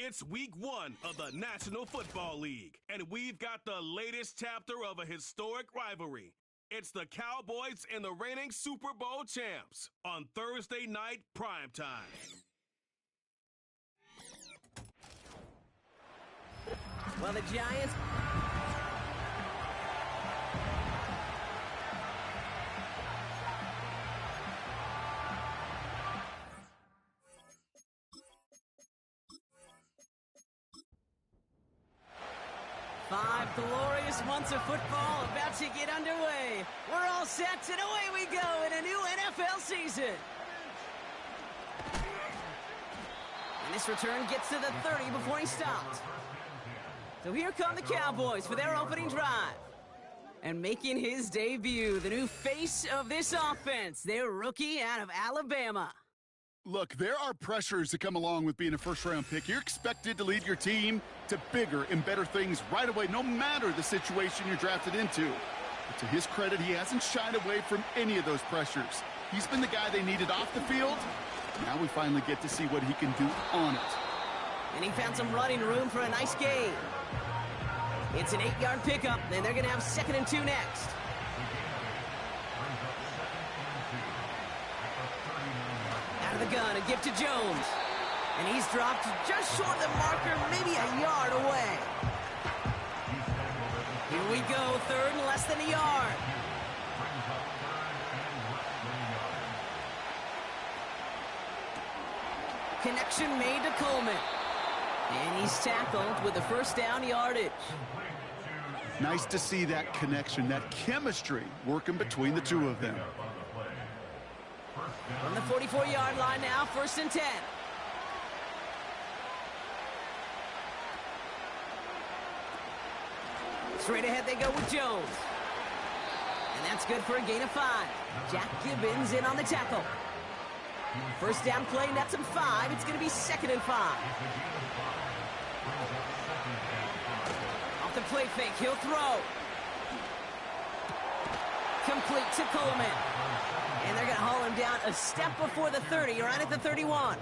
It's week 1 of the National Football League, and we've got the latest chapter of a historic rivalry. It's the Cowboys and the reigning Super Bowl champs on Thursday night primetime. Well, the Giants... Five glorious months of football about to get underway. We're all set, and away we go in a new NFL season. And this return gets to the 30 before he stopped. So here come the Cowboys for their opening drive. And making his debut, the new face of this offense, their rookie out of Alabama. Look, there are pressures that come along with being a first-round pick. You're expected to lead your team to bigger and better things right away, no matter the situation you're drafted into. But to his credit, he hasn't shied away from any of those pressures. He's been the guy they needed off the field. Now we finally get to see what he can do on it. And he found some running room for a nice gain. It's an 8-yard pickup, and they're going to have 2nd and 2 next. Out of the gun, a gift to Jones. And he's dropped just short of the marker, maybe a yard away. Here we go, 3rd and less than a yard. Connection made to Coleman. And he's tackled with the first down yardage. Nice to see that connection, that chemistry working between the two of them. From the 44-yard line now, 1st and 10. Straight ahead they go with Jones. And that's good for a gain of 5. Jack Gibbons in on the tackle. First down play, nets him 5. It's going to be 2nd and 5. Off the play fake, he'll throw. Complete to Coleman. And they're going to haul him down a step before the 30, right at the 31.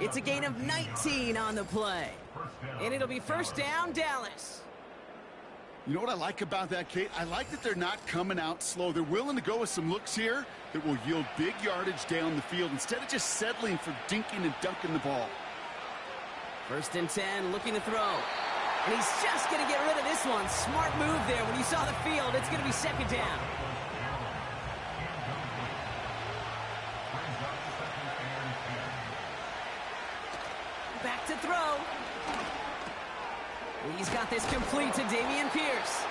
It's a gain of 19 on the play. And it'll be 1st down, Dallas. You know what I like about that, Kate? I like that they're not coming out slow. They're willing to go with some looks here that will yield big yardage down the field instead of just settling for dinking and dunking the ball. 1st and 10, looking to throw. And he's just going to get rid of this one. Smart move there. When you saw the field, it's going to be 2nd down. Back to throw. He's got this complete to Dameon Pierce.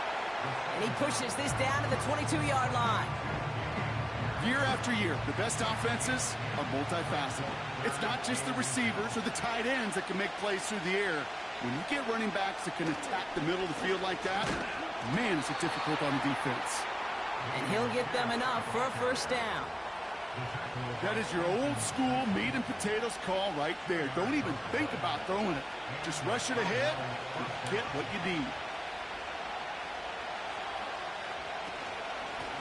And he pushes this down to the 22-yard line. Year after year, the best offenses are multifaceted. It's not just the receivers or the tight ends that can make plays through the air. When you get running backs that can attack the middle of the field like that, man, is it difficult on the defense. And he'll get them enough for a 1st down. That is your old school meat and potatoes call right there. Don't even think about throwing it. Just rush it ahead and get what you need.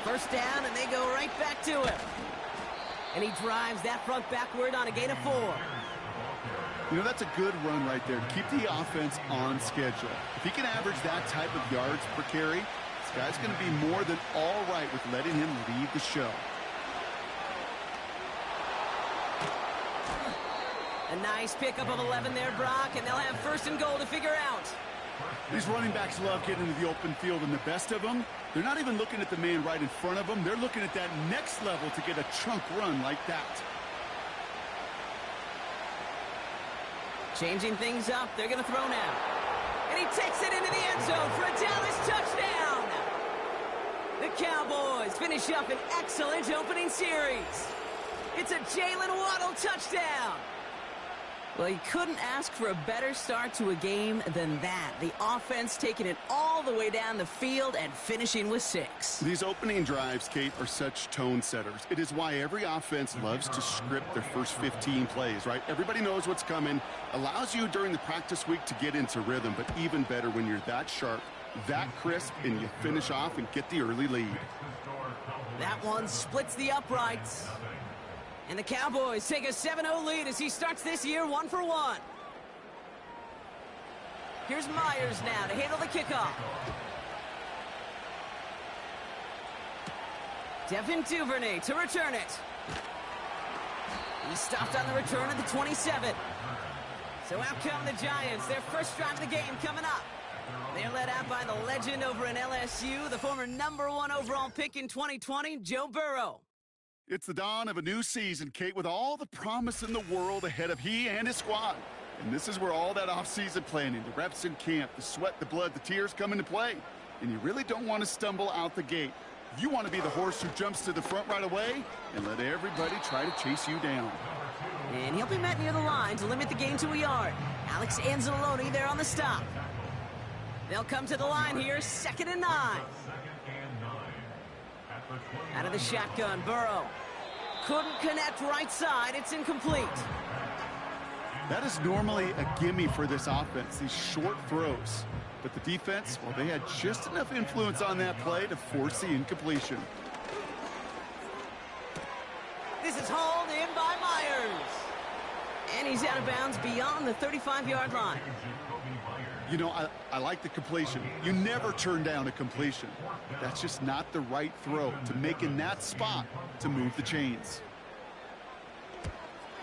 1st down, and they go right back to him. And he drives that front backward on a gain of 4. You know, that's a good run right there to keep the offense on schedule. If he can average that type of yards per carry, this guy's going to be more than all right with letting him lead the show. A nice pickup of 11 there, Brock, and they'll have 1st and goal to figure out. These running backs love getting into the open field, and the best of them, they're not even looking at the man right in front of them. They're looking at that next level to get a chunk run like that. Changing things up, they're going to throw now. And he takes it into the end zone for a Dallas touchdown. The Cowboys finish up an excellent opening series. It's a Jalen Waddle touchdown. Well, you couldn't ask for a better start to a game than that. The offense taking it all the way down the field and finishing with 6. These opening drives, Kate, are such tone setters. It is why every offense loves to script their first 15 plays, right? Everybody knows what's coming. Allows you during the practice week to get into rhythm, but even better when you're that sharp, that crisp, and you finish off and get the early lead. That one splits the uprights. And the Cowboys take a 7-0 lead as he starts this year 1 for 1. Here's Myers now to handle the kickoff. Devin Duvernay to return it. He stopped on the return at the 27. So out come the Giants, their first drive of the game coming up. They're led out by the legend over in LSU, the former #1 overall pick in 2020, Joe Burrow. It's the dawn of a new season, Kate, with all the promise in the world ahead of he and his squad. And this is where all that off-season planning, the reps in camp, the sweat, the blood, the tears come into play. And you really don't want to stumble out the gate. You want to be the horse who jumps to the front right away and let everybody try to chase you down. And he'll be met near the line to limit the gain to a yard. Alex Anzalone there on the stop. They'll come to the line here, 2nd and 9. Out of the shotgun, Burrow. Couldn't connect right side, it's incomplete. That is normally a gimme for this offense, these short throws. But the defense, well, they had just enough influence on that play to force the incompletion. This is hauled in by Myers. And he's out of bounds beyond the 35-yard line. You know, I like the completion. You never turn down a completion. That's just not the right throw to make in that spot to move the chains.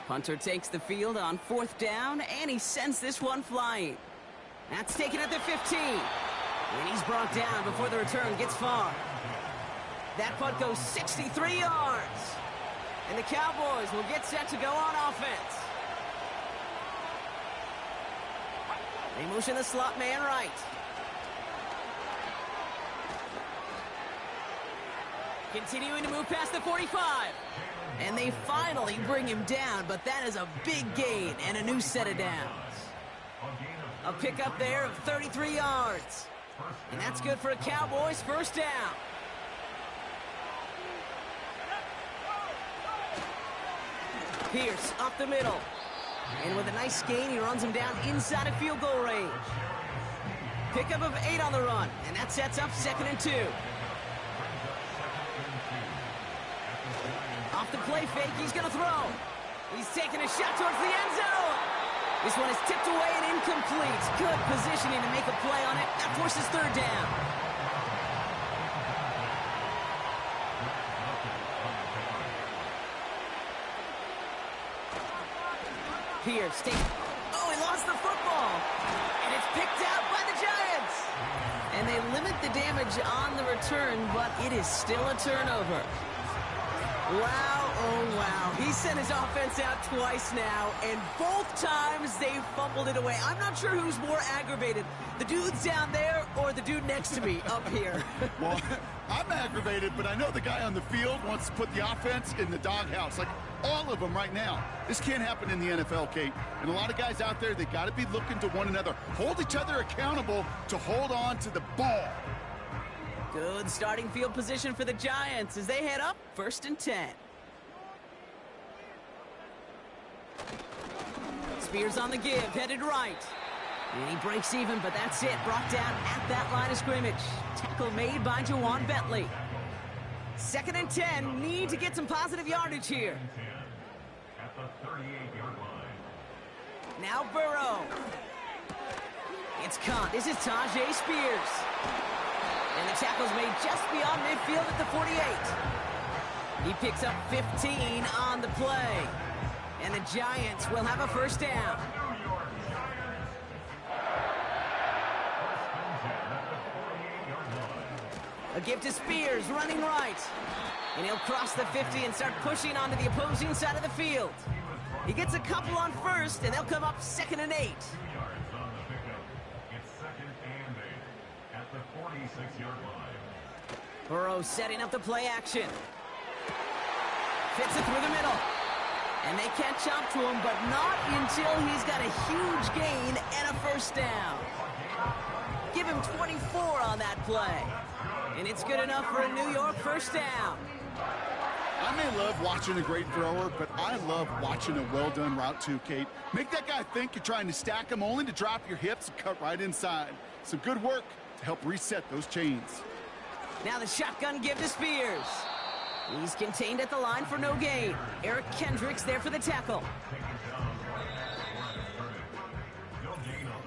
Punter takes the field on 4th down, and he sends this one flying. That's taken at the 15. And he's brought down before the return gets far. That punt goes 63 yards. And the Cowboys will get set to go on offense. They motion the slot man right. Continuing to move past the 45. And they finally bring him down, but that is a big gain and a new set of downs. A pickup there of 33 yards. And that's good for a Cowboys first down. Pierce up the middle. And with a nice gain, he runs him down inside of field goal range. Pickup of 8 on the run, and that sets up 2nd and 2. Off the play fake, he's going to throw. He's taking a shot towards the end zone. This one is tipped away and incomplete. Good positioning to make a play on it. That forces 3rd down. Pierce takes... Oh, he lost the football. And it's picked out by the Giants. And they limit the damage on the return, but it is still a turnover. Wow, oh wow. He sent his offense out twice now, and both times they fumbled it away. I'm not sure who's more aggravated, the dudes down there or the dude next to me up here. Well, I'm aggravated, but I know the guy on the field wants to put the offense in the doghouse, like all of them right now. This can't happen in the NFL, Kate. And a lot of guys out there, they got to be looking to one another, hold each other accountable to hold on to the ball. Good starting field position for the Giants as they head up 1st and 10. Spears on the give, headed right. And he breaks even, but that's it. Brought down at that line of scrimmage. Tackle made by Jawan Bentley. 2nd and 10, need to get some positive yardage here. Now Burrow. It's caught. This is Tajay Spears. And the tackle's made just beyond midfield at the 48. He picks up 15 on the play. And the Giants will have a first down. A give to Spears, running right. And he'll cross the 50 and start pushing onto the opposing side of the field. He gets a couple on 1st, and they'll come up 2nd and 8. Burrow setting up the play action. Fits it through the middle. And they catch up to him, but not until he's got a huge gain and a first down. Give him 24 on that play. And it's good enough for a New York first down. I may love watching a great thrower, but I love watching a well-done route too, Kate. Make that guy think you're trying to stack him only to drop your hips and cut right inside. Some good work to help reset those chains. Now the shotgun give to Spears. He's contained at the line for no gain. Eric Kendricks there for the tackle.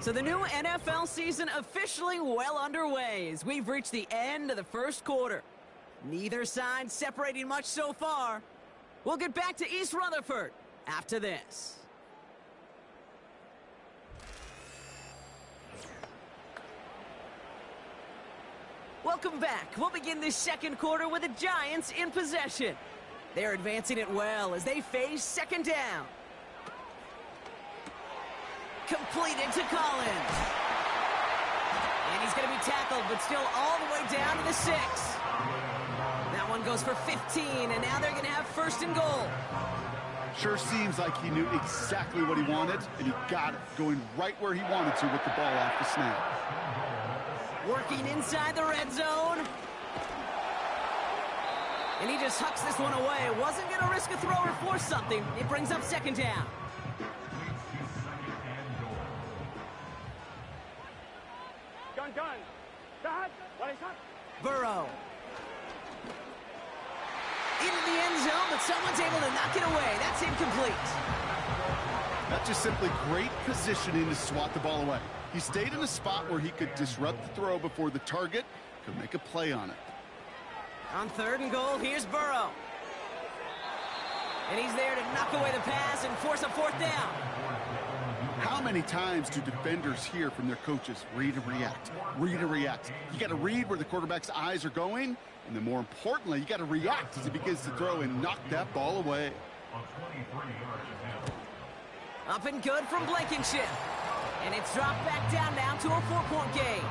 So the new NFL season officially well underway as we've reached the end of the first quarter. Neither side separating much so far. We'll get back to East Rutherford after this. Welcome back. We'll begin this second quarter with the Giants in possession. They're advancing it well as they face second down. Completed to Collins. And he's going to be tackled, but still all the way down to the 6. That one goes for 15, and now they're going to have first and goal. Sure seems like he knew exactly what he wanted, and he got it, going right where he wanted to with the ball off the snap. Working inside the red zone. And he just hucks this one away. Wasn't going to risk a throw or force something. It brings up second down. Burrow. Into the end zone, but someone's able to knock it away. That's incomplete. That's just simply great positioning to swat the ball away. He stayed in a spot where he could disrupt the throw before the target could make a play on it. On third and goal, here's Burrow. And he's there to knock away the pass and force a fourth down. How many times do defenders hear from their coaches, read and react, read and react? You got to read where the quarterback's eyes are going, and then more importantly, you got to react as he begins to throw and knock that ball away. Up and good from Blankenship. And it's dropped back down now to a 4-point game.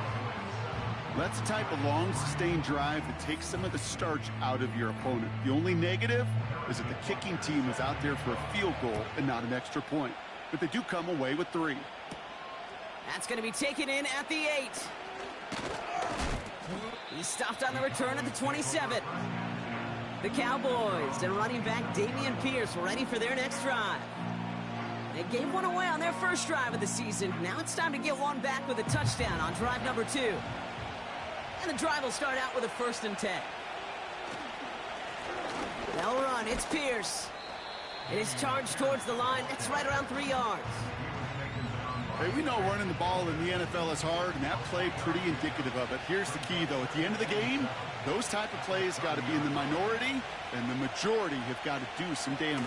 That's the type of long, sustained drive that takes some of the starch out of your opponent. The only negative is that the kicking team was out there for a field goal and not an extra point. But they do come away with 3. That's going to be taken in at the 8. He's stopped on the return at the 27. The Cowboys and running back Damian Pierce ready for their next drive. They gave one away on their first drive of the season. Now it's time to get one back with a touchdown on drive number 2. And the drive will start out with a 1st and 10. They'll run. It's Pierce. It is charged towards the line. That's right around 3 yards. Hey, we know running the ball in the NFL is hard, and that play pretty indicative of it. Here's the key, though. At the end of the game, those type of plays got to be in the minority, and the majority have got to do some damage.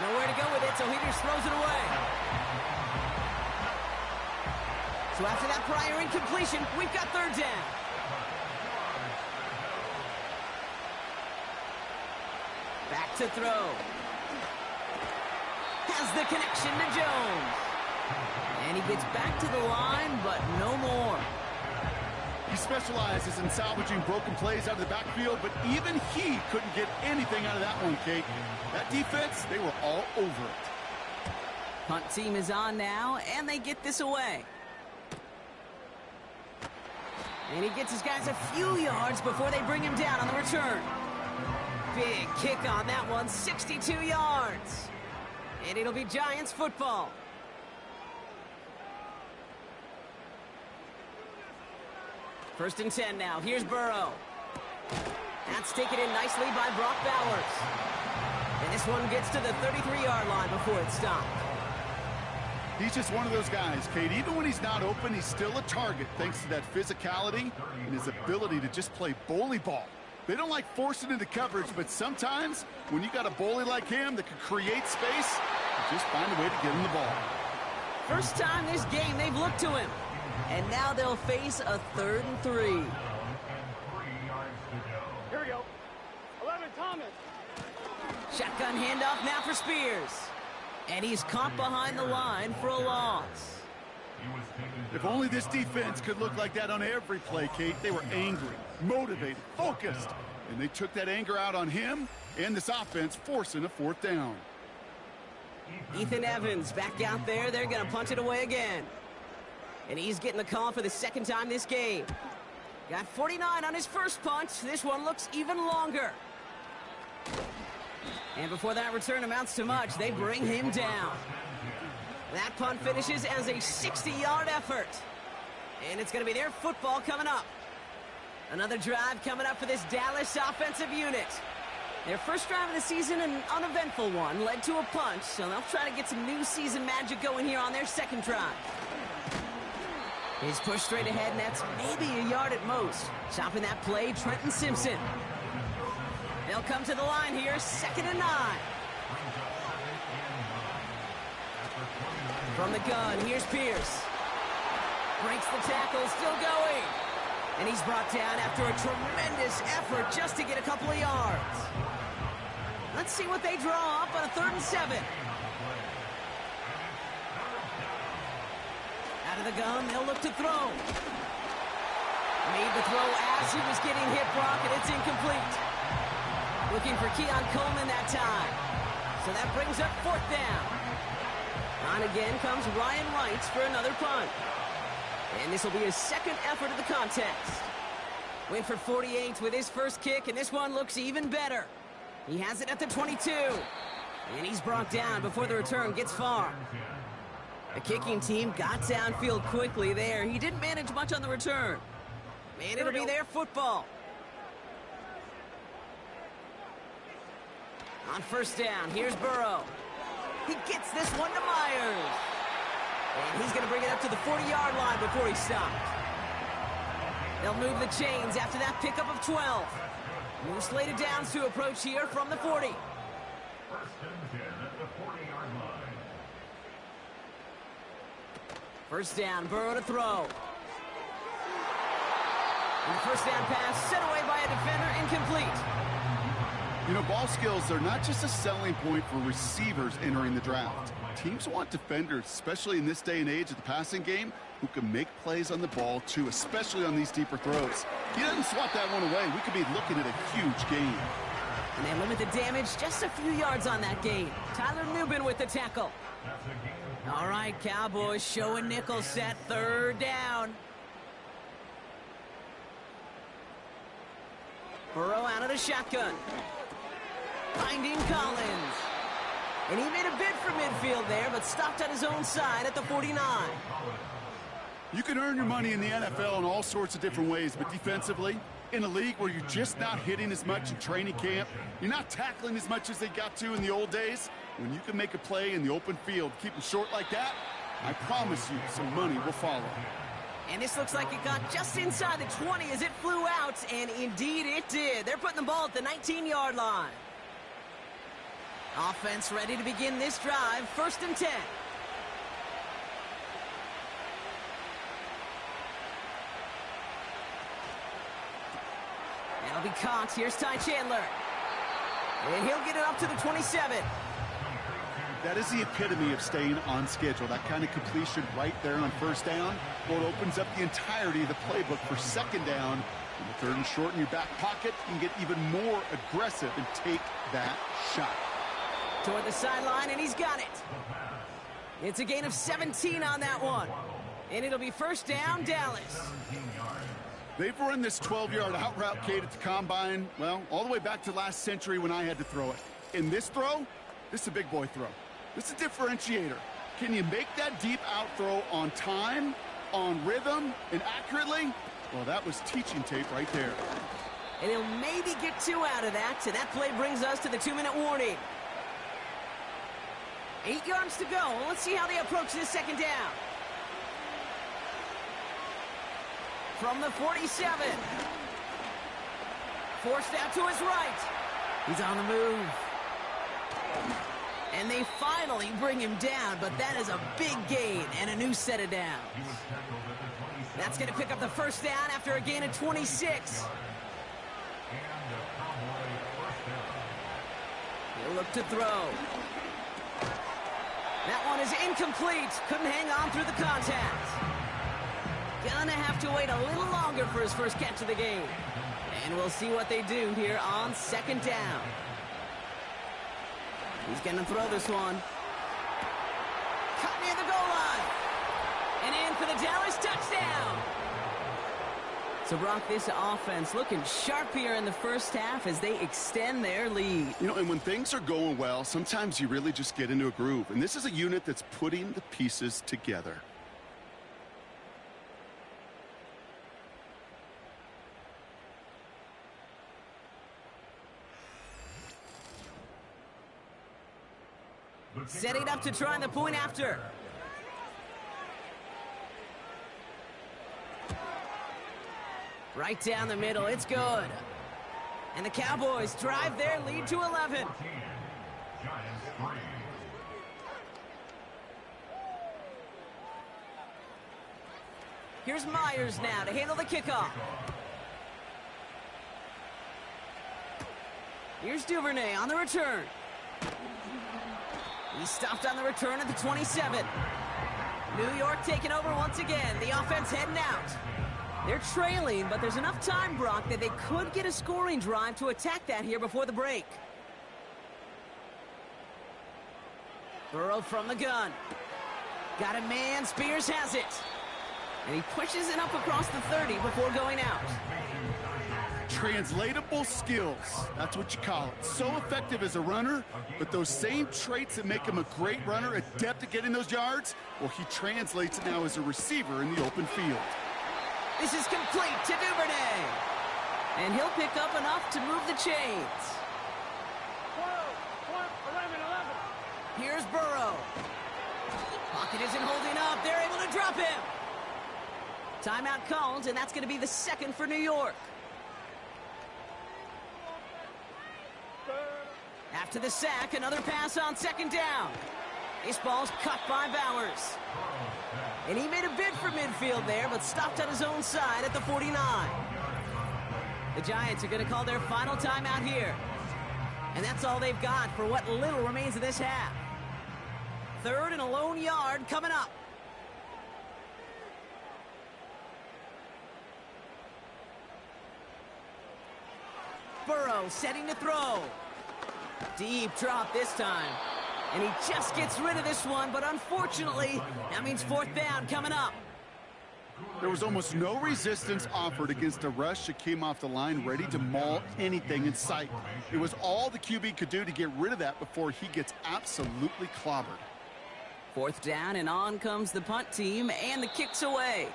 Nowhere to go with it, so he just throws it away. So after that prior incompletion, we've got third down. Back to throw. Has the connection to Jones. And he gets back to the line, but no more. He specializes in salvaging broken plays out of the backfield, but even he couldn't get anything out of that one, Kate. That defense, they were all over it. Punt team is on now, and they get this away. And he gets his guys a few yards before they bring him down on the return. Big kick on that one, 62 yards. And it'll be Giants football. First and 10 now. Here's Burrow. That's taken in nicely by Brock Bowers. And this one gets to the 33-yard line before it's stopped. He's just one of those guys, Kate. Even when he's not open, he's still a target thanks to that physicality and his ability to just play bully ball. They don't like forcing into coverage, but sometimes when you got a bully like him that can create space, you just find a way to get him the ball. First time this game they've looked to him. And now they'll face a 3rd and 3. Here we go. 11, Thomas. Shotgun handoff now for Spears. And he's caught behind the line for a loss. If only this defense could look like that on every play, Kate. They were angry, motivated, focused. And they took that anger out on him and this offense, forcing a 4th down. Ethan Evans back out there. They're going to punt it away again. And he's getting the call for the 2nd time this game. Got 49 on his first punt. This one looks even longer. And before that return amounts to much, they bring him down. That punt finishes as a 60-yard effort. And it's going to be their football coming up. Another drive coming up for this Dallas offensive unit. Their first drive of the season, an uneventful one, led to a punch, so they'll try to get some new season magic going here on their second drive. He's pushed straight ahead, and that's maybe a yard at most. Stopping that play, Trenton Simpson. They'll come to the line here, 2nd and 9. From the gun, here's Pierce. Breaks the tackle, still going. And he's brought down after a tremendous effort just to get a couple of yards. Let's see what they draw up on a 3rd and 7. Out of the gun, they'll look to throw. Made the throw as he was getting hit, Brock, and it's incomplete. Looking for Keon Coleman that time. So that brings up 4th down. On again comes Ryan Wrights for another punt. And this will be his 2nd effort of the contest. Went for 48 with his first kick, and this one looks even better. He has it at the 22. And he's brought down before the return gets far. The kicking team got downfield quickly there. He didn't manage much on the return. And it'll be their football. On 1st down, here's Burrow. He gets this one to Myers. And he's going to bring it up to the 40-yard line before he stopped. They'll move the chains after that pickup of 12. New slated downs to approach here from the 40. 1st and 10 at the 40-yard line. 1st down, Burrow to throw. And the 1st down pass set away by a defender, incomplete. You know, ball skills are not just a selling point for receivers entering the draft. Teams want defenders, especially in this day and age of the passing game, who can make plays on the ball, too, especially on these deeper throws. He doesn't swat that one away. We could be looking at a huge gain. And they limit the damage just a few yards on that gain. Tyler Newbin with the tackle. All right, Cowboys showing nickel set, 3rd down. Burrow out of the shotgun. Finding Collins. And he made a bid for midfield there, but stopped on his own side at the 49. You can earn your money in the NFL in all sorts of different ways, but defensively, in a league where you're just not hitting as much in training camp, you're not tackling as much as they got to in the old days, when you can make a play in the open field, keep them short like that, I promise you some money will follow. And this looks like it got just inside the 20 as it flew out, and indeed it did. They're putting the ball at the 19-yard line. Offense ready to begin this drive, 1st and 10. That'll be caught. Here's Ty Chandler. And he'll get it up to the 27. That is the epitome of staying on schedule. That kind of completion right there on 1st down. Well, it opens up the entirety of the playbook for 2nd down. And the 3rd and short in your back pocket, you can get even more aggressive and take that shot. Toward the sideline, and he's got it. It's a gain of 17 on that one. And it'll be 1st down, Dallas. They've run this 12-yard out route, Kate, at the combine, well, all the way back to last century when I had to throw it. In this throw, this is a big boy throw. This is a differentiator. Can you make that deep out throw on time, on rhythm, and accurately? Well, that was teaching tape right there. And he'll maybe get 2 out of that, so that play brings us to the 2-minute warning. 8 yards to go. Let's see how they approach this 2nd down. From the 47. Forced out to his right. He's on the move. And they finally bring him down, but that is a big gain and a new set of downs. That's going to pick up the 1st down after a gain of 26. He'll look to throw. That one is incomplete. Couldn't hang on through the contact. Gonna have to wait a little longer for his first catch of the game. And we'll see what they do here on 2nd down. He's gonna throw this one. Cut near the goal line. And in for the Dallas touchdown. So, Brock, this offense looking sharp here in the 1st half as they extend their lead. You know, and when things are going well, sometimes you really just get into a groove. And this is a unit that's putting the pieces together. Setting up to try the point after. Right down the middle, it's good. And the Cowboys drive their lead to 11. Here's Myers now to handle the kickoff. Here's Duvernay on the return. He stopped on the return at the 27. New York taking over once again. The offense heading out. They're trailing, but there's enough time, Brock, that they could get a scoring drive to attack that here before the break. Burrow from the gun. Got a man. Spears has it. And he pushes it up across the 30 before going out. Translatable skills. That's what you call it. So effective as a runner, but those same traits that make him a great runner, adept at getting those yards, well, he translates it now as a receiver in the open field. This is complete to Duvernay. And he'll pick up enough to move the chains. 11. Here's Burrow. Pocket isn't holding up. They're able to drop him. Timeout called, and that's going to be the second for New York. After the sack, another pass on second down. This ball's cut by Bowers. And he made a bid for midfield there, but stopped on his own side at the 49. The Giants are going to call their final timeout here. And that's all they've got for what little remains of this half. Third and a lone yard coming up. Burrow setting to throw. Deep drop this time. And he just gets rid of this one, but unfortunately, that means fourth down coming up. There was almost no resistance offered against a rush that came off the line ready to maul anything in sight. It was all the QB could do to get rid of that before he gets absolutely clobbered. Fourth down, and on comes the punt team, and the kick's away.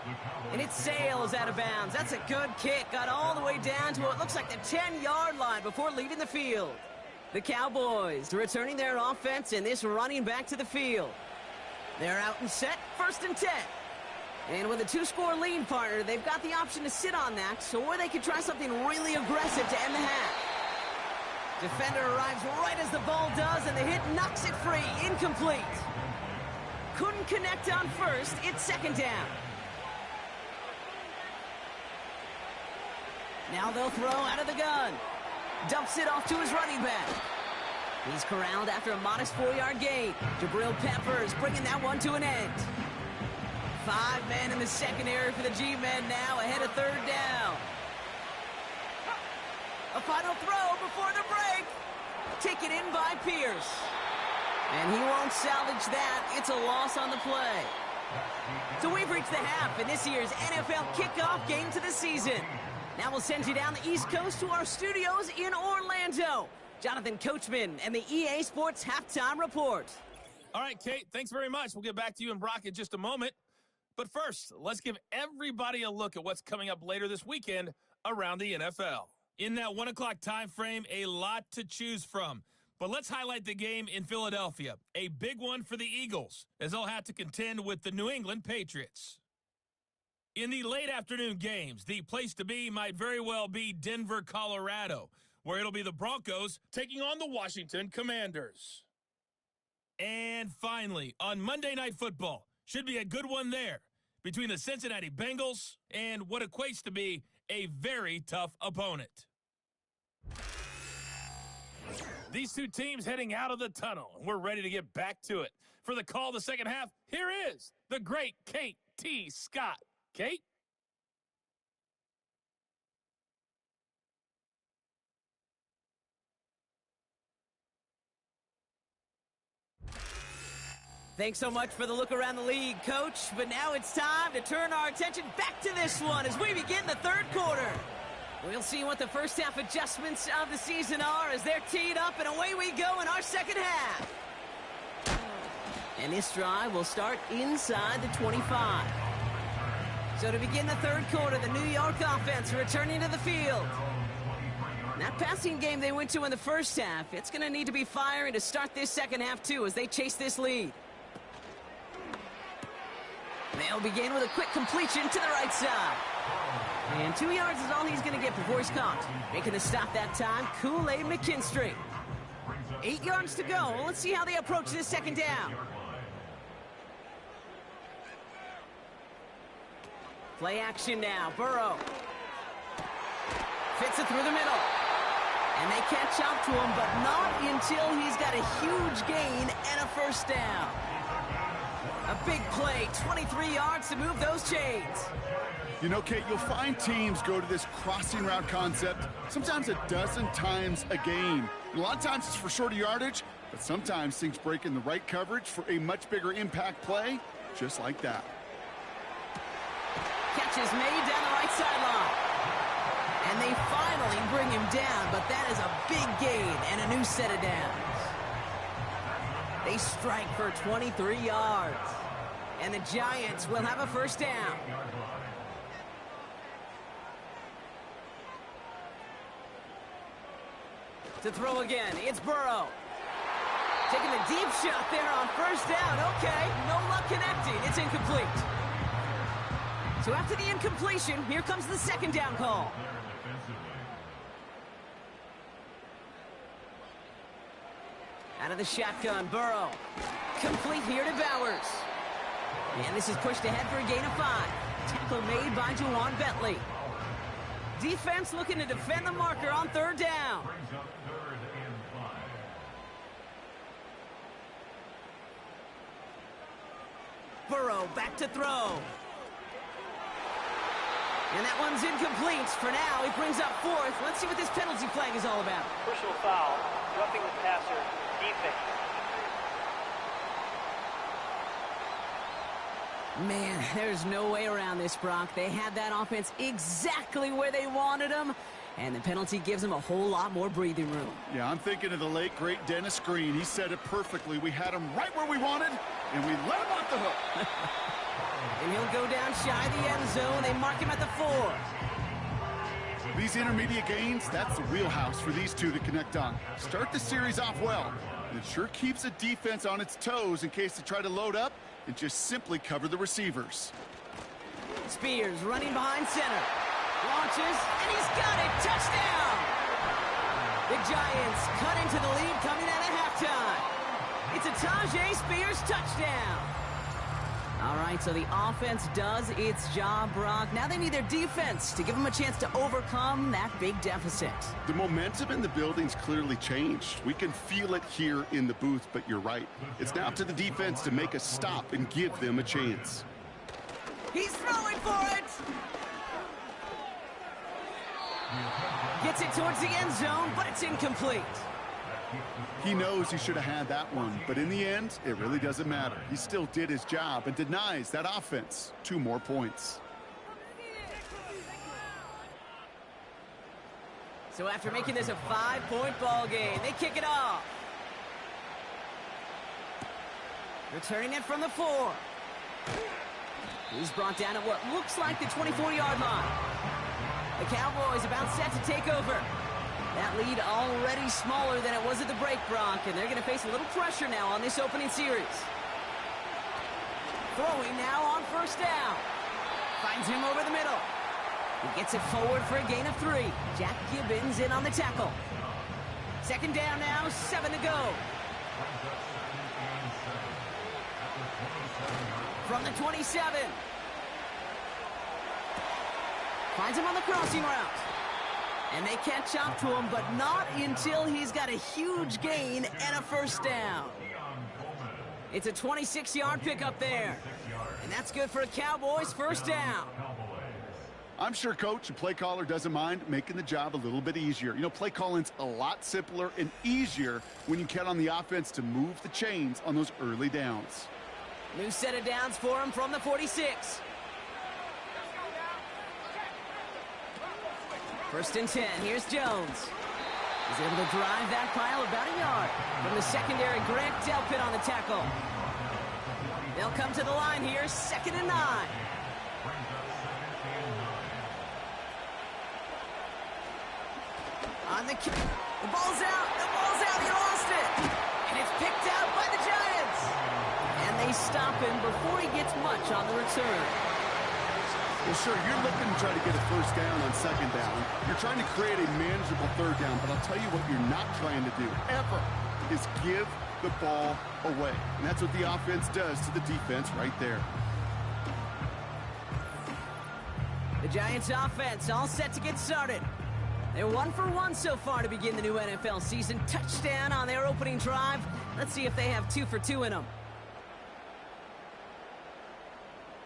And it sails out of bounds. That's a good kick. Got all the way down to what looks like the 10-yard line before leaving the field. The Cowboys returning their offense, and this running back to the field. They're out and set, 1st and 10. And with a 2-score lead, partner, they've got the option to sit on that, or they could try something really aggressive to end the half. Defender arrives right as the ball does, and the hit knocks it free. Incomplete. Couldn't connect on first. It's second down. Now they'll throw out of the gun. Dumps it off to his running back. He's corralled after a modest 4-yard gain. Jabril Peppers bringing that one to an end. 5 men in the secondary for the G-men now ahead of third down. A final throw before the break. Taken in by Pierce. And he won't salvage that. It's a loss on the play. So we've reached the half in this year's NFL kickoff game to the season. Now we'll send you down the East Coast to our studios in Orlando. Jonathan Coachman and the EA Sports Halftime Report. All right, Kate, thanks very much. We'll get back to you and Brock in just a moment. But first, let's give everybody a look at what's coming up later this weekend around the NFL. In that 1 o'clock time frame, a lot to choose from. But let's highlight the game in Philadelphia. A big one for the Eagles, as they'll have to contend with the New England Patriots. In the late afternoon games, the place to be might very well be Denver, Colorado, where it'll be the Broncos taking on the Washington Commanders. And finally, on Monday Night Football, should be a good one there between the Cincinnati Bengals and what equates to be a very tough opponent. These two teams heading out of the tunnel, and we're ready to get back to it. For the call of the second half, here is the great Kate T. Scott. Kate? Thanks so much for the look around the league, Coach. But now it's time to turn our attention back to this one as we begin the third quarter. We'll see what the first half adjustments of the season are as they're teed up, and away we go in our second half. And this drive will start inside the 25. So to begin the third quarter, the New York offense returning to the field. That passing game they went to in the first half, it's going to need to be firing to start this second half, too, as they chase this lead. They'll begin with a quick completion to the right side. And 2 yards is all he's going to get before he's caught. Making the stop that time, Kool-Aid McKinstry. 8 yards to go. Let's see how they approach this second down. Play action now. Burrow. Fits it through the middle. And they catch up to him, but not until he's got a huge gain and a first down. A big play, 23 yards to move those chains. You know, Kate, you'll find teams go to this crossing route concept sometimes a dozen times a game. And a lot of times it's for shorter yardage, but sometimes things break in the right coverage for a much bigger impact play, just like that. Catch is made down the right sideline. And they finally bring him down, but that is a big gain and a new set of downs. They strike for 23 yards. And the Giants will have a first down. To throw again, it's Burrow. Taking a deep shot there on first down. Okay, no luck connecting. It's incomplete. So after the incompletion, here comes the second down call. Out of the shotgun, Burrow. Complete here to Bowers. And this is pushed ahead for a gain of 5. Tackle made by Juwan Bentley. Defense looking to defend the marker on third down. Burrow back to throw. And that one's incomplete. For now, he brings up 4th. Let's see what this penalty flag is all about. Personal foul, roughing the passer, defense. Man, there's no way around this, Brock. They had that offense exactly where they wanted them, and the penalty gives them a whole lot more breathing room. Yeah, I'm thinking of the late, great Dennis Green. He said it perfectly. We had him right where we wanted, and we let him off the hook. And he'll go down shy of the end zone. They mark him at the 4. These intermediate gains, that's the wheelhouse for these two to connect on. Start the series off well. It sure keeps the defense on its toes in case they try to load up and just simply cover the receivers. Spears running behind center. Launches, and he's got it. Touchdown! The Giants cut into the lead coming out of halftime. It's a Tajay Spears touchdown. All right, so the offense does its job, Brock. Now they need their defense to give them a chance to overcome that big deficit. The momentum in the building's clearly changed. We can feel it here in the booth, but you're right. It's now up to the defense to make a stop and give them a chance. He's throwing for it! Gets it towards the end zone, but it's incomplete. He knows he should have had that one, but in the end, it really doesn't matter. He still did his job and denies that offense 2 more points. So after making this a 5-point ball game, they kick it off. Returning it from the 4. He's brought down at what looks like the 24-yard line. The Cowboys about set to take over. That lead already smaller than it was at the break, Brock, and they're going to face a little pressure now on this opening series. Throwing now on first down. Finds him over the middle. He gets it forward for a gain of 3. Jack Gibbons in on the tackle. Second down now, 7 to go. From the 27. Finds him on the crossing route. And they catch up to him, but not until he's got a huge gain and a first down. It's a 26-yard pickup there. And that's good for a Cowboys first down. I'm sure coach and play caller doesn't mind making the job a little bit easier. You know, play calling's a lot simpler and easier when you count on the offense to move the chains on those early downs. New set of downs for him from the 46. First and 10, here's Jones. He's able to drive that pile about a yard. From the secondary, Grant Delpit on the tackle. They'll come to the line here, 2nd and 9. On And the ball's out. The ball's out. He lost it. And it's picked out by the Giants. And they stop him before he gets much on the return. Well, sure, you're looking to try to get a first down on second down. You're trying to create a manageable third down, but I'll tell you what you're not trying to do, ever, is give the ball away. And that's what the offense does to the defense right there. The Giants offense all set to get started. They're 1 for 1 so far to begin the new NFL season. Touchdown on their opening drive. Let's see if they have 2 for 2 in them.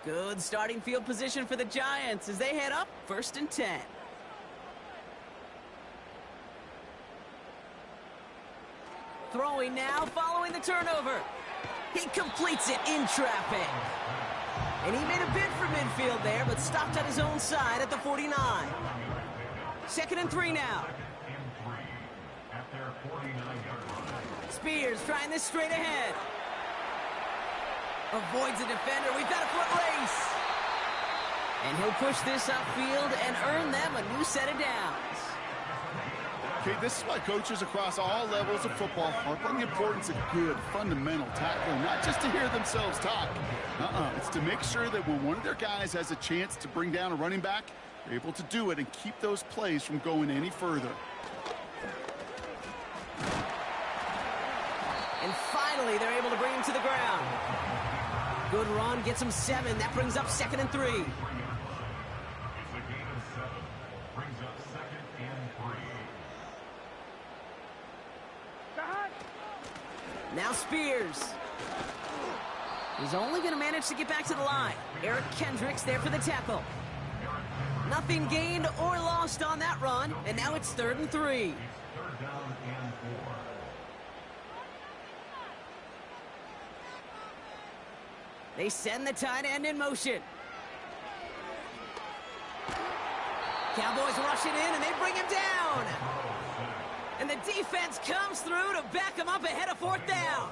Good starting field position for the Giants as they head up 1st and 10. Throwing now following the turnover. He completes it in traffic. And he made a bid for midfield there, but stopped at his own side at the 49. 2nd and 3 now. Spears trying this straight ahead. Avoids a defender. We've got a foot race. And he'll push this upfield and earn them a new set of downs. Okay, this is why coaches across all levels of football harp on the importance of good, fundamental tackling, not just to hear themselves talk. It's to make sure that when one of their guys has a chance to bring down a running back, they're able to do it and keep those plays from going any further. And finally, they're able to bring him to the ground. Good run, gets him 7. That brings up 2nd and 3. It's a gain of 7. Brings up 2nd and 3. Now Spears. He's only going to manage to get back to the line. Eric Kendricks there for the tackle. Nothing gained or lost on that run, and now it's 3rd and 3. It's 3rd down and 4. They send the tight end in motion. Cowboys rush it in, and they bring him down. And the defense comes through to back him up ahead of 4th down.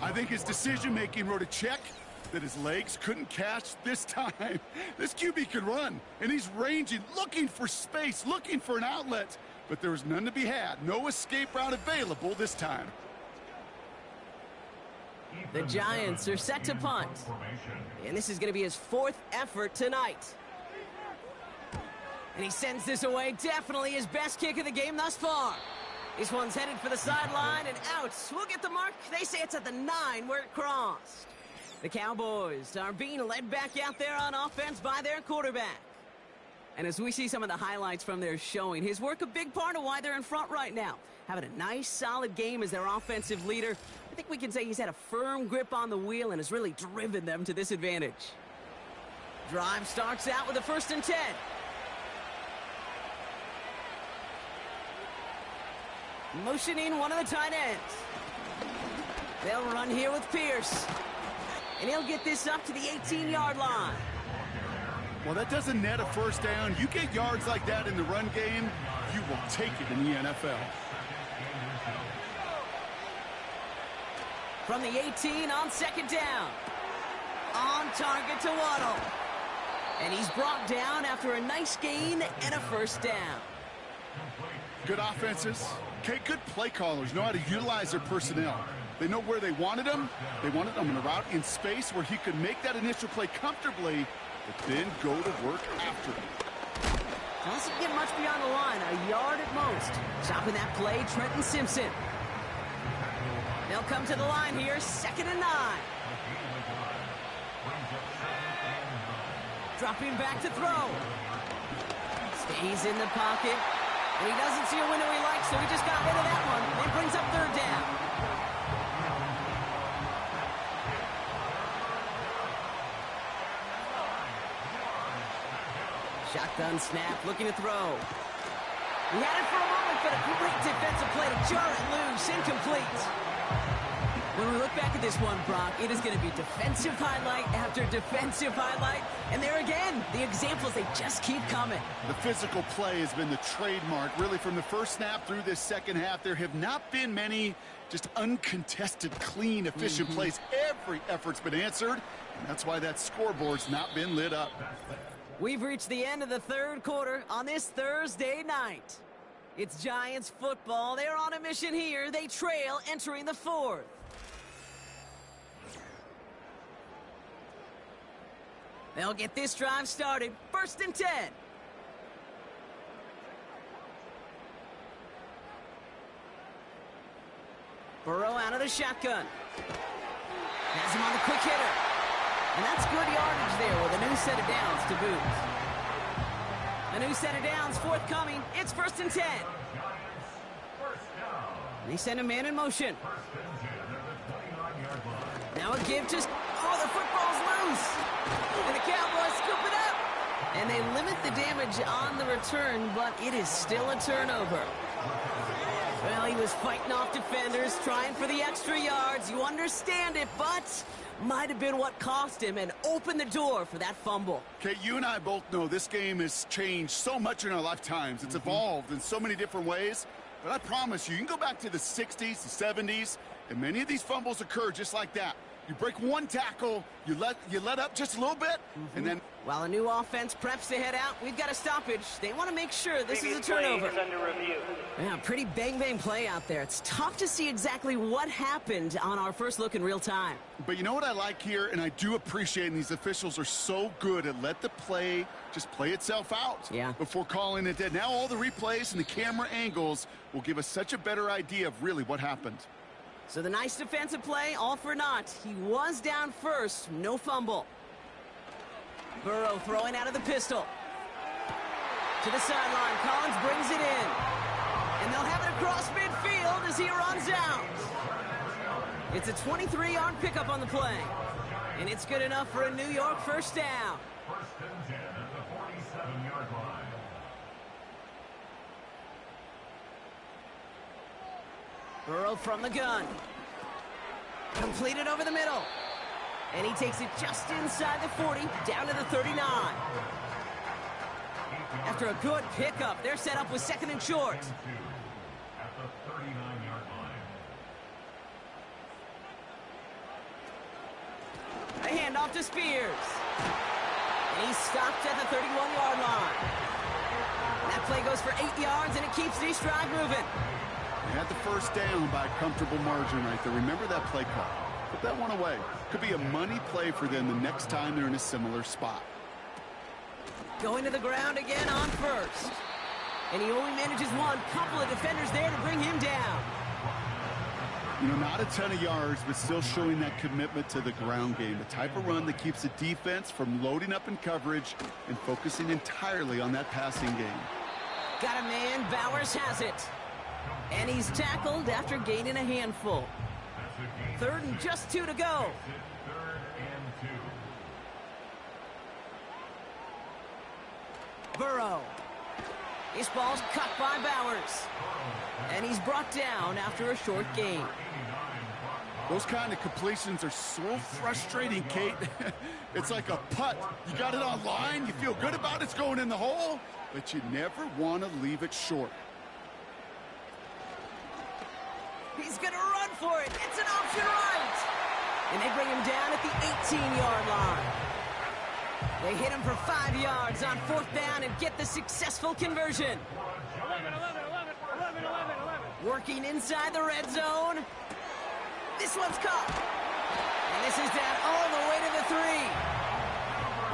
I think his decision-making wrote a check that his legs couldn't catch this time. This QB can run, and he's ranging, looking for space, looking for an outlet. But there was none to be had. No escape route available this time. The Giants are set to punt. And this is going to be his 4th effort tonight. And he sends this away. Definitely his best kick of the game thus far. This one's headed for the sideline and out. We'll get the mark. They say it's at the 9 where it crossed. The Cowboys are being led back out there on offense by their quarterback. And as we see some of the highlights from their showing, his work a big part of why they're in front right now. Having a nice, solid game as their offensive leader. I think we can say he's had a firm grip on the wheel and has really driven them to this advantage. Drive starts out with a 1st and 10. Motioning one of the tight ends. They'll run here with Pierce. And he'll get this up to the 18-yard line. Well, that doesn't net a first down. You get yards like that in the run game, you will take it in the NFL. From the 18 on 2nd down. On target to Waddle. And he's brought down after a nice gain and a 1st down. Good offenses. Okay, good play callers know how to utilize their personnel. They know where they wanted them. They wanted them in a route in space where he could make that initial play comfortably, but then go to work after it. Doesn't get much beyond the line, a yard at most. Stopping that play, Trenton Simpson. They'll come to the line here, 2nd and 9. Dropping back to throw. Stays in the pocket. And he doesn't see a window he likes, so he just got rid of that one. It brings up 3rd down. Shotgun snap, looking to throw. He had it for a moment, but a great defensive play to jar it loose, incomplete. When we look back at this one, Brock, it is going to be defensive highlight after defensive highlight. And there again, the examples, they just keep coming. The physical play has been the trademark. Really, from the first snap through this second half, there have not been many just uncontested, clean, efficient plays. Every effort's been answered, and that's why that scoreboard's not been lit up. We've reached the end of the 3rd quarter on this Thursday night. It's Giants football. They're on a mission here. They trail entering the fourth. They'll get this drive started. 1st and 10. Burrow out of the shotgun. Has him on the quick hitter. And that's good yardage there with a new set of downs to boot. A new set of downs forthcoming. It's 1st and 10. They send a man in motion. Now a give just... Oh, the football's loose. And the Cowboys scoop it up. And they limit the damage on the return, but it is still a turnover. Well, he was fighting off defenders, trying for the extra yards. You understand it, but might have been what cost him and opened the door for that fumble. Okay, you and I both know this game has changed so much in our lifetimes. It's evolved in so many different ways. But I promise you can go back to the 60s, the 70s, and many of these fumbles occur just like that. You break one tackle, you let up just a little bit, and then... While a new offense preps to head out, we've got a stoppage. They want to make sure this is a turnover. Play is under review. Yeah, pretty bang-bang play out there. It's tough to see exactly what happened on our first look in real time. But you know what I like here, and I do appreciate, and these officials are so good at let the play just play itself out before calling it dead. Now all the replays and the camera angles will give us such a better idea of really what happened. So the nice defensive play, all for naught. He was down first, no fumble. Burrow throwing out of the pistol. To the sideline, Collins brings it in. And they'll have it across midfield as he runs out. It's a 23-yard pickup on the play. And it's good enough for a New York first down. 1st and 10 at the 47-yard line. Burrow from the gun. Completed over the middle. And he takes it just inside the 40, down to the 39. After a good pickup, they're set up with 2nd and short. At the 39-yard line. A handoff to Spears. And he's stopped at the 31-yard line. That play goes for 8 yards, and it keeps this drive moving. They had the first down by a comfortable margin right there. Remember that play call. Put that one away. Could be a money play for them the next time they're in a similar spot. Going to the ground again on first. And he only manages one. Couple of defenders there to bring him down. You know, not a ton of yards, but still showing that commitment to the ground game. The type of run that keeps the defense from loading up in coverage and focusing entirely on that passing game. Got a man. Bowers has it. And he's tackled after gaining a handful. 3rd and just 2 to go. 3rd and 2. Burrow. This ball's cut by Bowers. And he's brought down after a short gain. Those kind of completions are so frustrating, Kate. It's like a putt. You got it on line, you feel good about it, it's going in the hole, but you never want to leave it short. He's going to run for it. It's an option right. And they bring him down at the 18-yard line. They hit him for 5 yards on 4th down and get the successful conversion. 11. Working inside the red zone. This one's caught. And this is down all the way to the 3.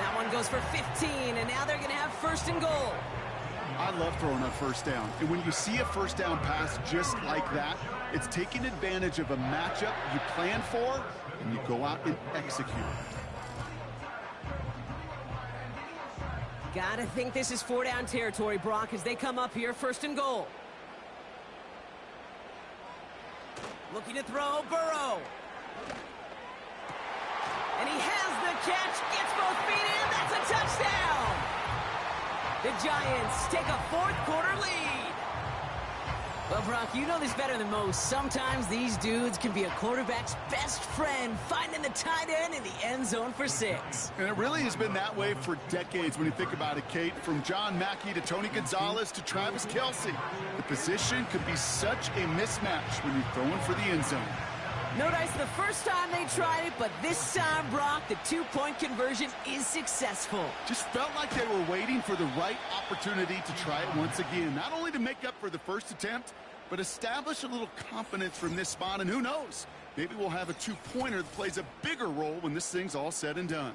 That one goes for 15, and now they're going to have 1st and goal. I love throwing on 1st down. And when you see a 1st down pass just like that, it's taking advantage of a matchup you plan for, and you go out and execute. Gotta think this is 4-down territory, Brock, as they come up here, 1st and goal. Looking to throw, Burrow. And he has the catch, gets both feet in, that's a touchdown! The Giants take a 4th quarter lead. Well, Brock, you know this better than most. Sometimes these dudes can be a quarterback's best friend, finding the tight end in the end zone for 6. And it really has been that way for decades when you think about it, Kate. From John Mackey to Tony Gonzalez to Travis Kelce. The position could be such a mismatch when you're throwing for the end zone. No dice the first time they tried it, but this time, Brock, the two-point conversion is successful. Just felt like they were waiting for the right opportunity to try it once again. Not only to make up for the first attempt, but establish a little confidence from this spot. And who knows, maybe we'll have a two-pointer that plays a bigger role when this thing's all said and done.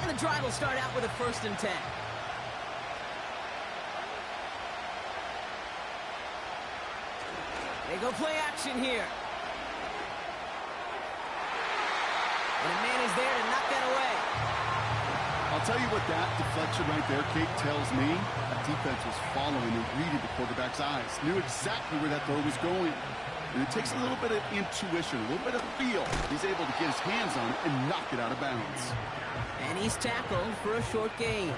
And the drive will start out with a 1st and 10. They go play action here. And a man is there to knock that away. I'll tell you what that deflection right there, Kate, tells me. That defense was following and reading the quarterback's eyes. Knew exactly where that throw was going. And it takes a little bit of intuition, a little bit of feel. He's able to get his hands on it and knock it out of bounds. And he's tackled for a short gain.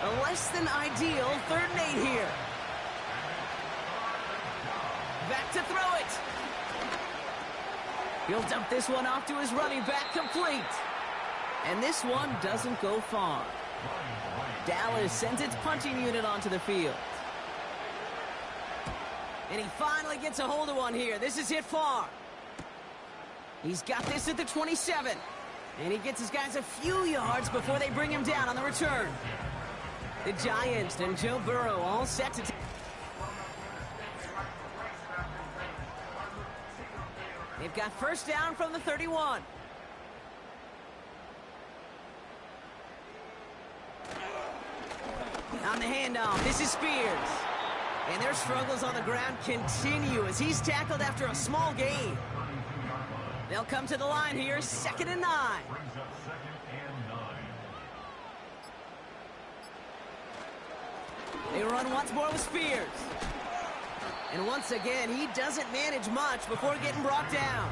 A less than ideal 3rd and 8 here. Back to throw it. He'll dump this one off to his running back, complete. And this one doesn't go far. Dallas sends its punching unit onto the field. And he finally gets a hold of one here. This is hit far. He's got this at the 27. And he gets his guys a few yards before they bring him down on the return. The Giants and Joe Burrow all set to... They've got 1st down from the 31. On the handoff, this is Spears. And their struggles on the ground continue as he's tackled after a small gain. They'll come to the line here, 2nd and 9. They run once more with Spears. And once again, he doesn't manage much before getting brought down.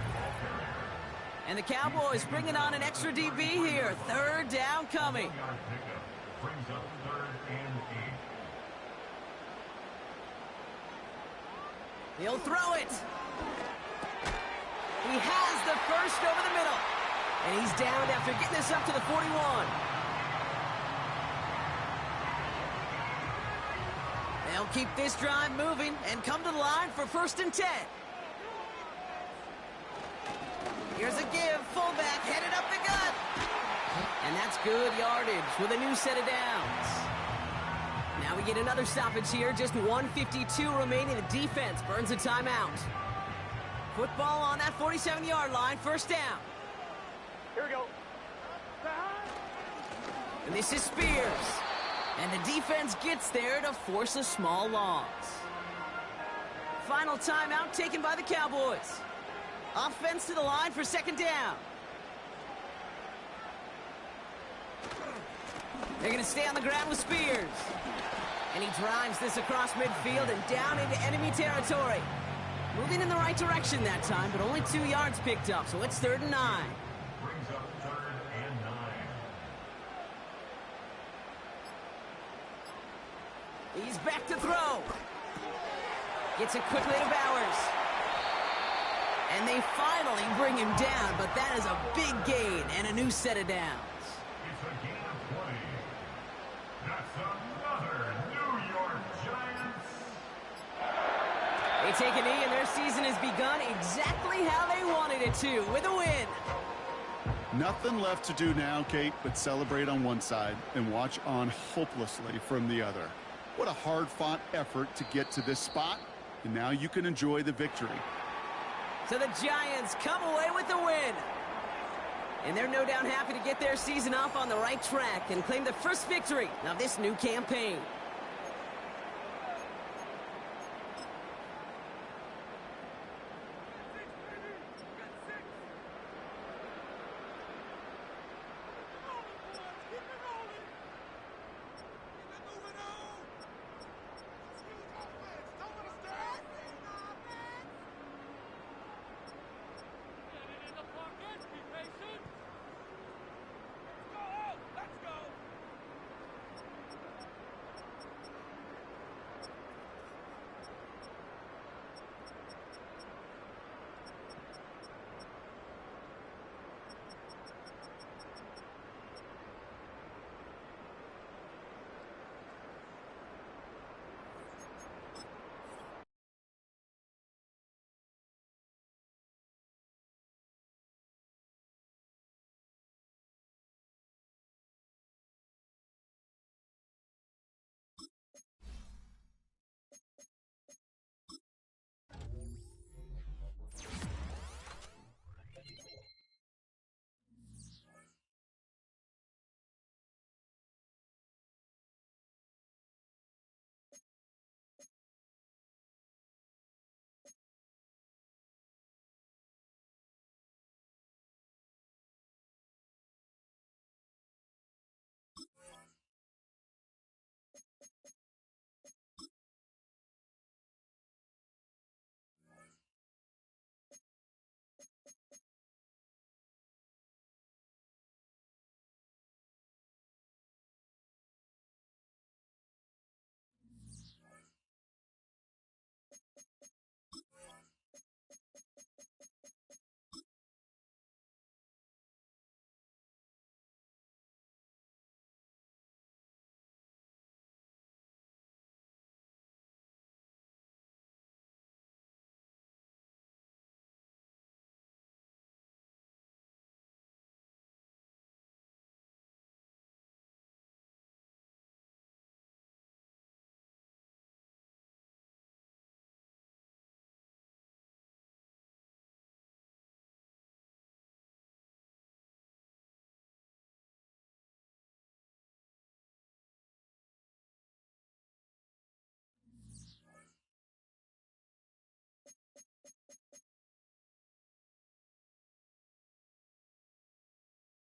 And the Cowboys bringing on an extra DB here. 3rd down coming. He'll throw it. He has the 1st over the middle. And he's downed after getting this up to the 41. They'll keep this drive moving and come to the line for 1st and 10. Here's a give. Fullback headed up the gut. And that's good yardage with a new set of downs. Now we get another stoppage here. Just 1:52 remaining. The defense burns a timeout. Football on that 47-yard line. 1st down. Here we go. And this is Spears. And the defense gets there to force a small loss. Final timeout taken by the Cowboys. Offense to the line for 2nd down. They're going to stay on the ground with Spears. And he drives this across midfield and down into enemy territory. Moving in the right direction that time, but only 2 yards picked up, so it's 3rd and 9. Brings up 3rd and 9. He's back to throw. Gets it quickly to Bowers. And they finally bring him down, but that is a big gain and a new set of downs. It's a gain of 20. That's another New York Giants. They take a knee and their season has begun exactly how they wanted it to, with a win. Nothing left to do now, Kate, but celebrate on one side and watch on hopelessly from the other. What a hard-fought effort to get to this spot, and now you can enjoy the victory. So the Giants come away with the win. And they're no doubt happy to get their season off on the right track and claim the first victory of this new campaign.